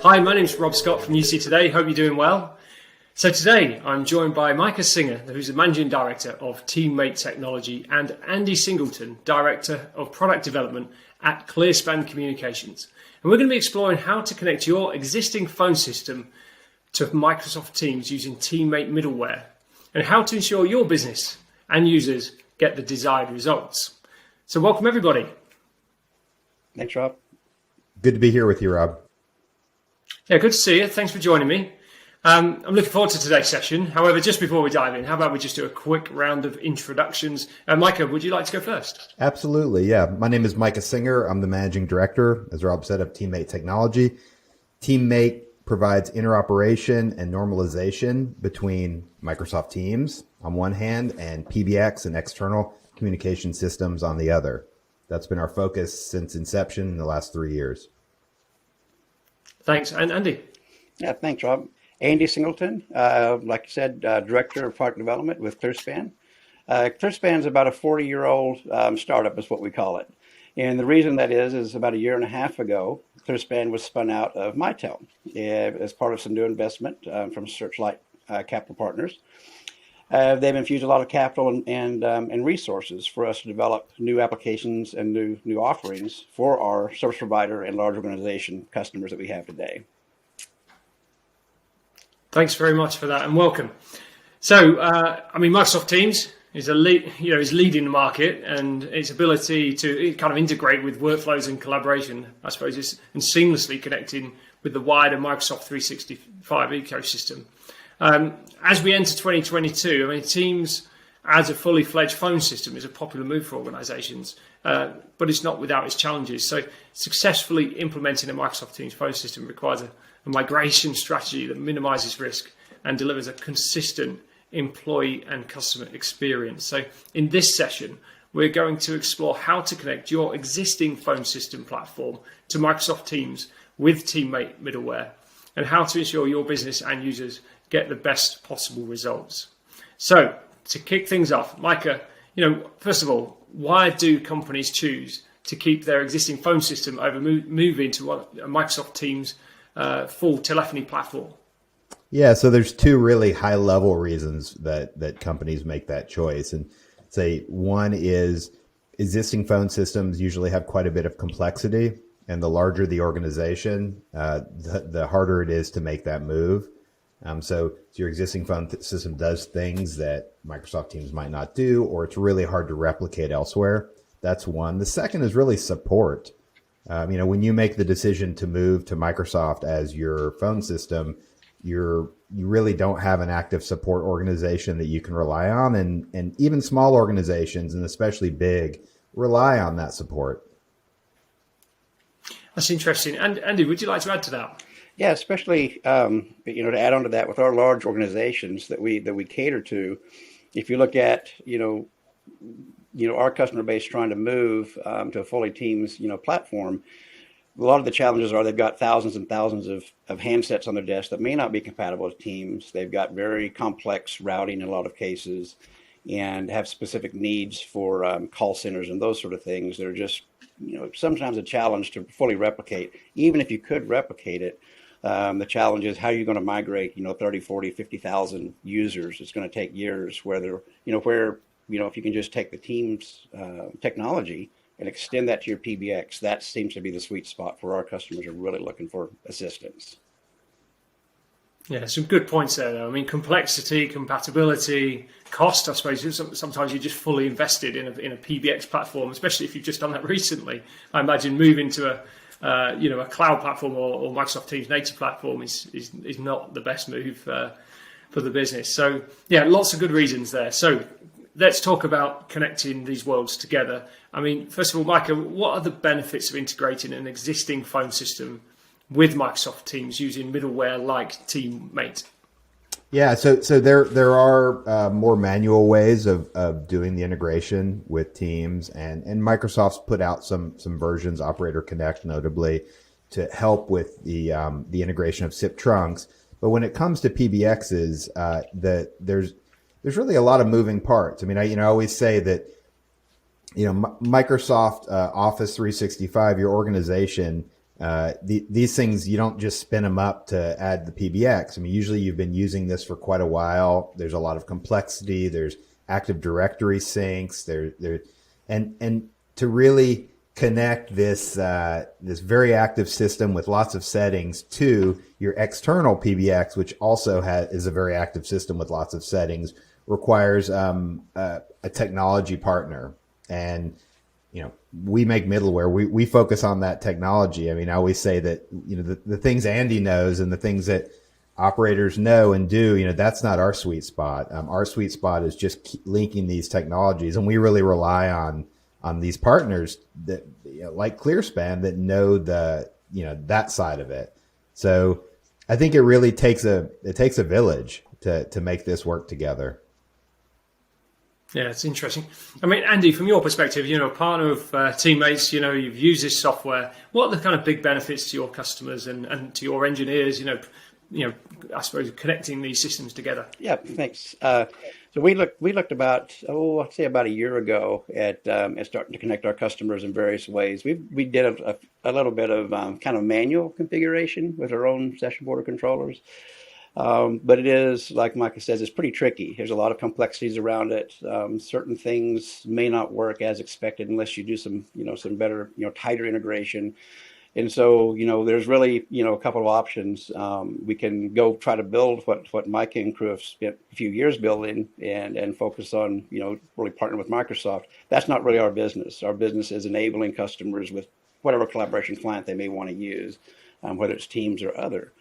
Hi, my name is Rob Scott from UCToday. Hope you're doing well. So today I'm joined by Micah Singer, who's the Managing Director of TeamMate Technology, and Andy Singleton, Director of Product Development at Clearspan Communications. And we're going to be exploring how to connect your existing phone system to Microsoft Teams using TeamMate middleware, and how to ensure your business and users get the desired results. So welcome everybody. Thanks, Rob. Good to be here with you, Rob. Yeah, good to see you. Thanks for joining me. I'm looking forward to today's session. However, just before we dive in, how about we just do a quick round of introductions? Micah, would you like to go first? Absolutely, yeah. My name is Micah Singer. I'm the Managing Director, as Rob said, of TeamMate Technology. TeamMate provides interoperation and normalization between Microsoft Teams on one hand and PBX and external communication systems on the other. That's been our focus since inception in the last 3 years. Thanks. And Andy? Yeah, thanks, Rob. Andy Singleton, like you said, Director of Product Development with Clearspan. Clearspan is about a 40-year-old startup is what we call it. And the reason that is about a year and a half ago, Clearspan was spun out of Mitel as part of some new investment from Searchlight Capital Partners. They've infused a lot of capital and resources for us to develop new applications and new offerings for our service provider and large organization customers that we have today. Thanks very much for that, and welcome. So, Microsoft Teams is leading the market, and its ability to kind of integrate with workflows and collaboration, I suppose, and seamlessly connecting with the wider Microsoft 365 ecosystem. As we enter 2022, Teams as a fully fledged phone system is a popular move for organizations, but it's not without its challenges. So successfully implementing a Microsoft Teams phone system requires a migration strategy that minimizes risk and delivers a consistent employee and customer experience. So in this session, we're going to explore how to connect your existing phone system platform to Microsoft Teams with TeamMate middleware, and how to ensure your business and users get the best possible results. So to kick things off, Micah, first of all, why do companies choose to keep their existing phone system over moving to a Microsoft Teams full telephony platform? Yeah, so there's two really high level reasons that companies make that choice. And say one is existing phone systems usually have quite a bit of complexity, and the larger the organization, the harder it is to make that move. So your existing phone system does things that Microsoft Teams might not do, or it's really hard to replicate elsewhere. That's one. The second is really support. When you make the decision to move to Microsoft as your phone system, you really don't have an active support organization that you can rely on. And even small organizations, and especially big, rely on that support. That's interesting. And Andy, would you like to add to that? Yeah, especially to add on to that, with our large organizations that we cater to, if you look at our customer base trying to move to a fully Teams platform, a lot of the challenges are they've got thousands and thousands of handsets on their desk that may not be compatible with Teams. They've got very complex routing in a lot of cases, and have specific needs for call centers and those sort of things that are just sometimes a challenge to fully replicate. Even if you could replicate it, the challenge is how you're going to migrate 30, 40, 50,000 users. It's going to take years. If you can just take the Teams technology and extend that to your PBX, that seems to be the sweet spot for our customers who are really looking for assistance. Yeah, some good points there, though. Complexity, compatibility, cost, I suppose. Sometimes you're just fully invested in a PBX platform, especially if you've just done that recently. I imagine moving to a cloud platform or Microsoft Teams native platform is not the best move for the business. So, yeah, lots of good reasons there. So let's talk about connecting these worlds together. First of all, Micah, what are the benefits of integrating an existing phone system with Microsoft Teams using middleware like TeamMate? Yeah, so there are more manual ways of doing the integration with Teams, and Microsoft's put out some versions, Operator Connect notably, to help with the integration of SIP trunks. But when it comes to PBXs, there's really a lot of moving parts. I always say that Microsoft Office 365, your organization these things, you don't just spin them up to add the PBX. I mean, usually you've been using this for quite a while. There's a lot of complexity. There's Active Directory syncs. And to really connect this this very active system with lots of settings to your external PBX, which also is a very active system with lots of settings, requires a technology partner. And we make middleware. We focus on that technology. I mean, I always say that the things Andy knows and the things that operators know and do, that's not our sweet spot. Our sweet spot is just linking these technologies, and we really rely on these partners that like Clearspan that know that side of it. So I think it really takes a village to make this work together. Yeah, it's interesting. I mean, Andy, from your perspective, a partner of TeamMate's, you've used this software. What are the kind of big benefits to your customers and to your engineers, I suppose, connecting these systems together? Yeah, thanks. So we looked about, I'd say about a year ago at starting to connect our customers in various ways. We did a little bit of kind of manual configuration with our own session border controllers. But it is, like Micah says, it's pretty tricky. There's a lot of complexities around it. Certain things may not work as expected unless you do some better, tighter integration. And so, there's really, a couple of options. We can go try to build what Micah and crew have spent a few years building and focus on, really partnering with Microsoft. That's not really our business. Our business is enabling customers with whatever collaboration client they may want to use, whether it's Teams or other.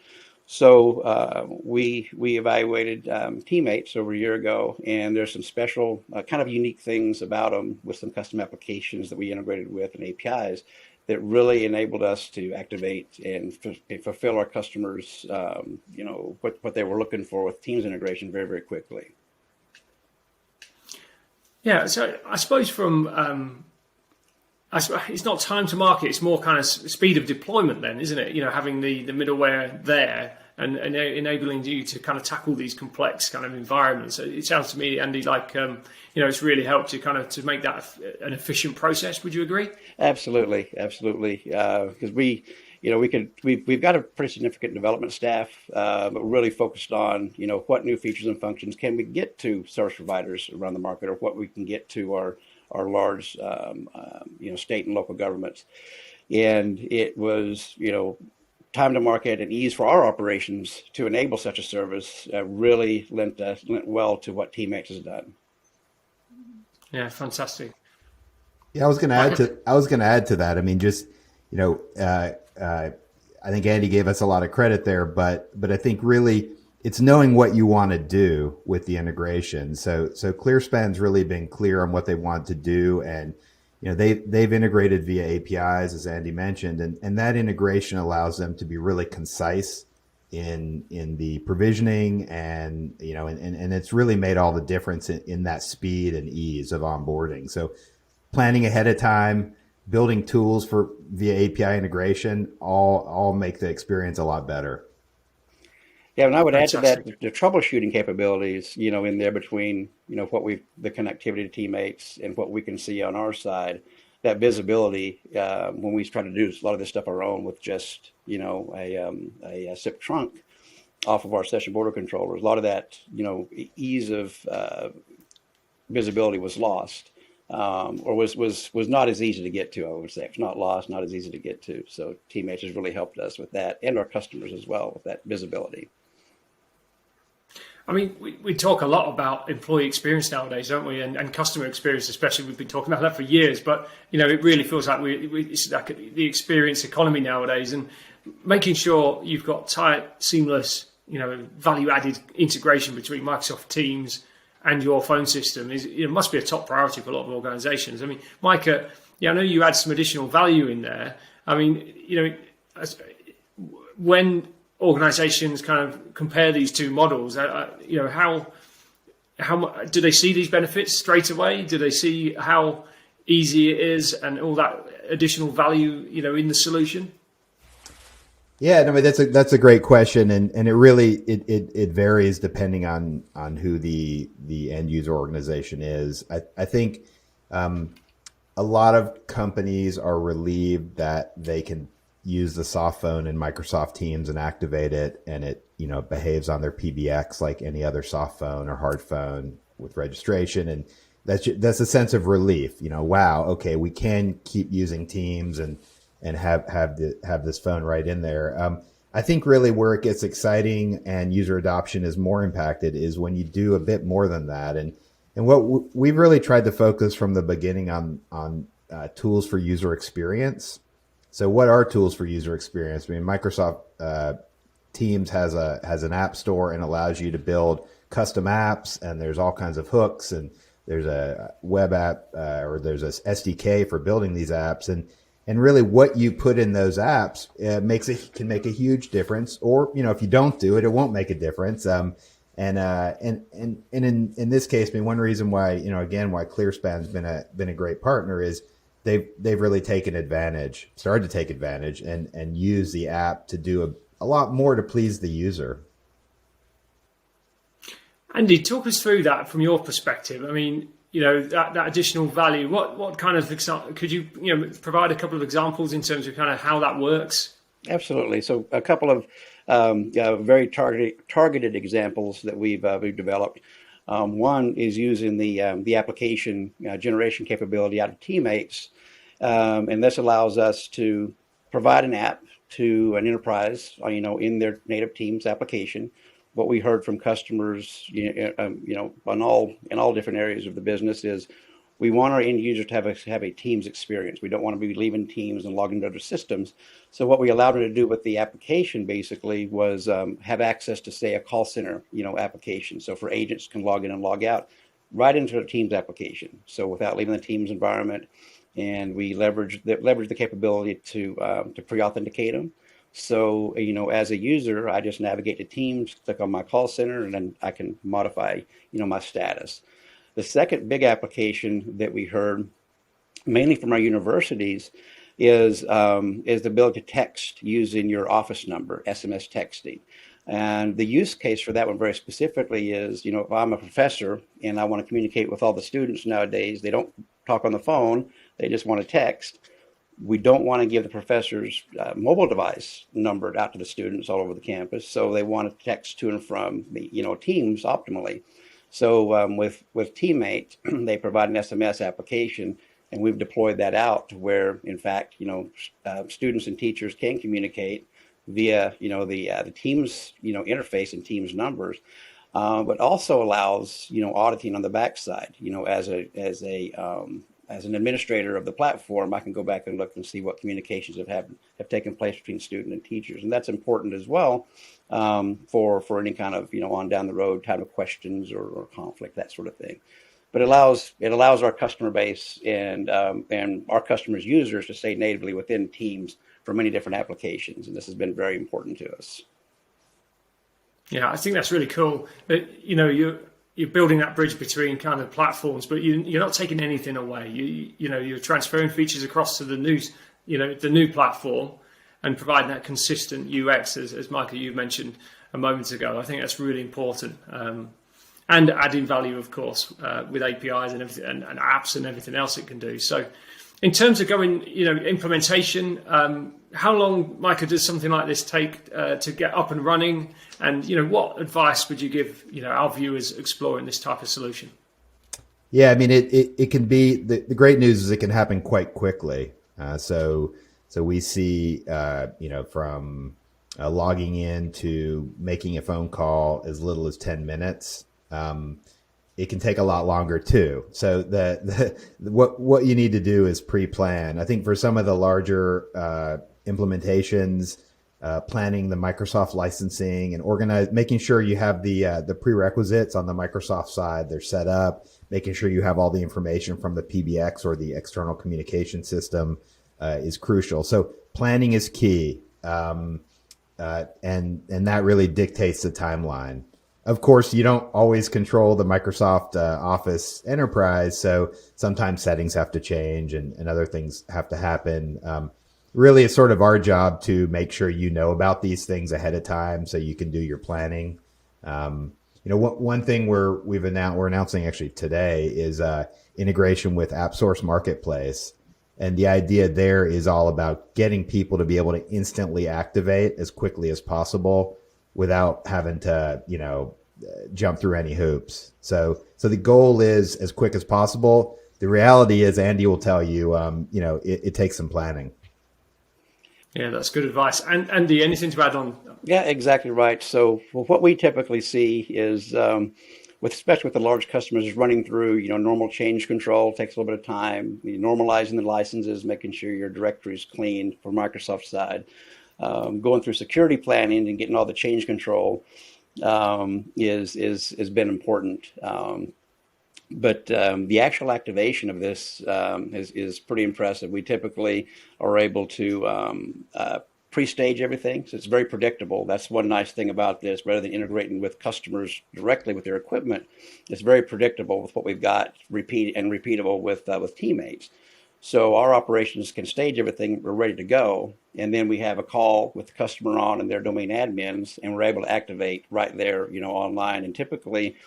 So we evaluated TeamMates over a year ago, and there's some special kind of unique things about them with some custom applications that we integrated with and APIs that really enabled us to activate and fulfill our customers, what they were looking for with Teams integration very, very quickly. Yeah, so I suppose it's not time to market, it's more kind of speed of deployment then, isn't it? Having the middleware there and enabling you to kind of tackle these complex kind of environments. It sounds to me, Andy, like, it's really helped you kind of to make that an efficient process. Would you agree? Absolutely. Because we've got a pretty significant development staff, but we're really focused on, what new features and functions can we get to service providers around the market, or what we can get to our large, state and local governments. And it was, time to market and ease for our operations to enable such a service really lent well to what TeamMate has done. Yeah, fantastic. Yeah, I was going to add to that. I mean, just, I think Andy gave us a lot of credit there, but I think really it's knowing what you want to do with the integration. So Clearspan's really been clear on what they want to do, and they've integrated via APIs, as Andy mentioned, and that integration allows them to be really concise in the provisioning, and and it's really made all the difference in that speed and ease of onboarding. So planning ahead of time, building tools for via API integration, all make the experience a lot better. Yeah, and I would add to that the troubleshooting capabilities, in there between, the connectivity to TeamMates and what we can see on our side, that visibility, when we try to do a lot of this stuff our own with just, a SIP trunk off of our session border controllers, a lot of that, ease of visibility was lost, or was not as easy to get to, I would say. It's not lost, not as easy to get to. So TeamMates has really helped us with that, and our customers as well, with that visibility. I mean, we talk a lot about employee experience nowadays, don't we? And customer experience, especially. We've been talking about that for years. But, it really feels like it's like the experience economy nowadays. And making sure you've got tight, seamless, value-added integration between Microsoft Teams and your phone system must be a top priority for a lot of organizations. I mean, Micah, I know you add some additional value in there. I mean, when organizations kind of compare these two models, how do they see these benefits straight away? Do they see how easy it is and all that additional value, in the solution? Yeah, no, that's a great question, and it really it varies depending on who the end user organization is. I think a lot of companies are relieved that they can use the soft phone in Microsoft Teams and activate it, and it, behaves on their PBX like any other soft phone or hard phone with registration. And that's a sense of relief. Wow, okay, we can keep using Teams and have this phone right in there. I think really where it gets exciting and user adoption is more impacted is when you do a bit more than that. And what we've really tried to focus from the beginning on tools for user experience. So what are tools for user experience? I mean, Microsoft Teams has an app store and allows you to build custom apps, and there's all kinds of hooks, and there's a web app or there's a SDK for building these apps, and really what you put in those apps can make a huge difference. Or if you don't do it, it won't make a difference. And in this case, I mean, one reason why why Clearspan's been a great partner is they've really started to take advantage and use the app to do a lot more to please the user. Andy, talk us through that from your perspective. I mean, that additional value. What kind of could you provide a couple of examples in terms of kind of how that works? Absolutely. So a couple of very targeted examples that we've developed. One is using the application generation capability out of TeamMates, and this allows us to provide an app to an enterprise, in their native Teams application. What we heard from customers, in all different areas of the business is we want our end users to have a Teams experience. We don't want to be leaving Teams and logging into other systems. So what we allowed them to do with the application basically was have access to, say, a call center, application. So for agents can log in and log out right into the Teams application. So without leaving the Teams environment, and we leverage the capability to pre-authenticate them. So, as a user, I just navigate to Teams, click on my call center, and then I can modify, my status. The second big application that we heard, mainly from our universities, is the ability to text using your office number, SMS texting. And the use case for that one very specifically is, if I'm a professor and I want to communicate with all the students nowadays, they don't talk on the phone, they just want to text. We don't want to give the professor's mobile device number out to the students all over the campus, so they want to text to and from the Teams optimally. So with TeamMate, they provide an SMS application, and we've deployed that out to where, in fact, students and teachers can communicate via the Teams interface and Teams numbers, but also allows auditing on the backside. As an administrator of the platform, I can go back and look and see what communications have taken place between student and teachers, and that's important as well for any kind of on down the road type of questions or conflict, that sort of thing. But it allows our customer base and our customers' users to stay natively within Teams for many different applications, and this has been very important to us. Yeah, I think that's really cool. You're building that bridge between kind of platforms, but you're not taking anything away. You're transferring features across to the new platform and providing that consistent UX, as Michael, you mentioned a moment ago. I think that's really important. And adding value, of course, with APIs and everything, and apps and everything else it can do. So in terms of going, implementation, how long, Michael, does something like this take to get up and running? And, what advice would you give, our viewers exploring this type of solution? Yeah, I mean, it can be, the great news is it can happen quite quickly. So we see, from logging in to making a phone call as little as 10 minutes. It can take a lot longer too. So what you need to do is pre-plan. I think for some of the larger implementations, planning the Microsoft licensing and making sure you have the prerequisites on the Microsoft side, they're set up, making sure you have all the information from the PBX or the external communication system is crucial. So planning is key, and that really dictates the timeline. Of course, you don't always control the Microsoft Office Enterprise, so sometimes settings have to change and other things have to happen. Really, it's sort of our job to make sure about these things ahead of time so you can do your planning. One thing we're announcing actually today is integration with AppSource Marketplace. And the idea there is all about getting people to be able to instantly activate as quickly as possible without having to, jump through any hoops. So the goal is as quick as possible. The reality is, Andy will tell you, it takes some planning. Yeah, that's good advice. And Andy, anything to add on? Yeah, exactly right. So what we typically see is, especially with the large customers, is running through, normal change control takes a little bit of time. Normalizing the licenses, making sure your directory is clean for Microsoft side, going through security planning and getting all the change control has been important. But the actual activation of this is pretty impressive. We typically are able to pre-stage everything, so it's very predictable. That's one nice thing about this. Rather than integrating with customers directly with their equipment, it's very predictable with what we've got, repeatable with TeamMates. So our operations can stage everything. We're ready to go, and then we have a call with the customer on and their domain admins, and we're able to activate right there, online. And typically,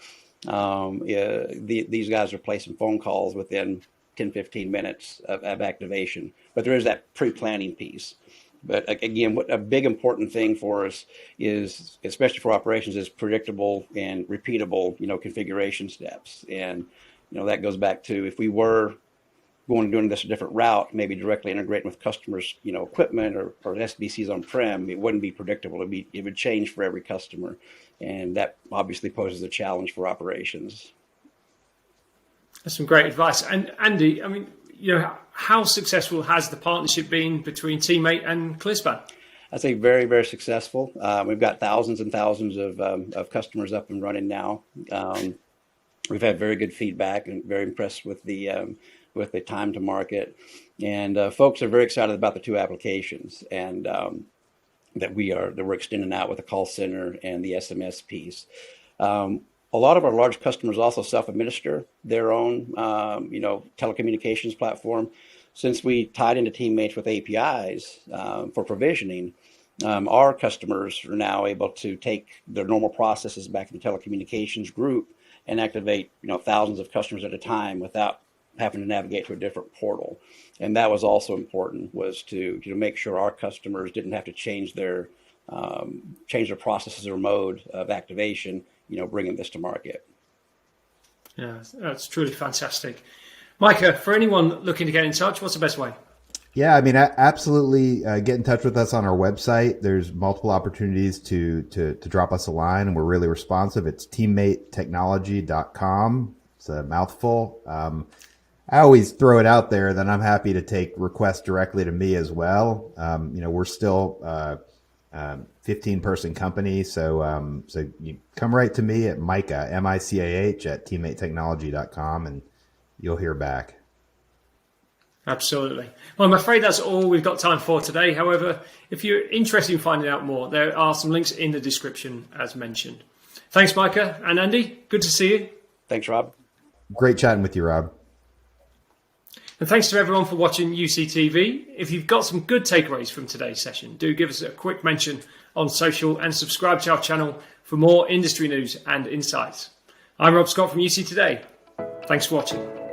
these guys are placing phone calls within 10, 15 minutes of activation. But there is that pre-planning piece. But again, what a big important thing for us is, especially for operations, is predictable and repeatable, configuration steps. And, that goes back to if we were doing this a different route, maybe directly integrating with customers, equipment or SBCs on-prem, it wouldn't be predictable. It would change for every customer. And that obviously poses a challenge for operations. That's some great advice. And Andy, how successful has the partnership been between TeamMate and Clearspan? I'd say very, very successful. We've got thousands and thousands of customers up and running now. We've had very good feedback and very impressed with the time to market. And folks are very excited about the two applications and that we're extending out with the call center and the SMS piece. A lot of our large customers also self-administer their own, telecommunications platform. Since we tied into TeamMates with APIs for provisioning, our customers are now able to take their normal processes back to the telecommunications group and activate, thousands of customers at a time without having to navigate to a different portal. And that was also important, was to make sure our customers didn't have to change their processes or mode of activation, bringing this to market. Yeah, that's truly fantastic. Micah, for anyone looking to get in touch, what's the best way? Yeah, absolutely. Get in touch with us on our website. There's multiple opportunities to drop us a line, and we're really responsive. It's teammatetechnology.com. It's a mouthful. I always throw it out there that I'm happy to take requests directly to me as well. We're still 15-person company, so you come right to me at Micah, MICAH at teammatetechnology.com, and you'll hear back. Absolutely. Well, I'm afraid that's all we've got time for today. However, if you're interested in finding out more, there are some links in the description as mentioned. Thanks, Micah and Andy. Good to see you. Thanks, Rob. Great chatting with you, Rob. And thanks to everyone for watching UCTV. If you've got some good takeaways from today's session, do give us a quick mention on social and subscribe to our channel for more industry news and insights. I'm Rob Scott from UCToday. Thanks for watching.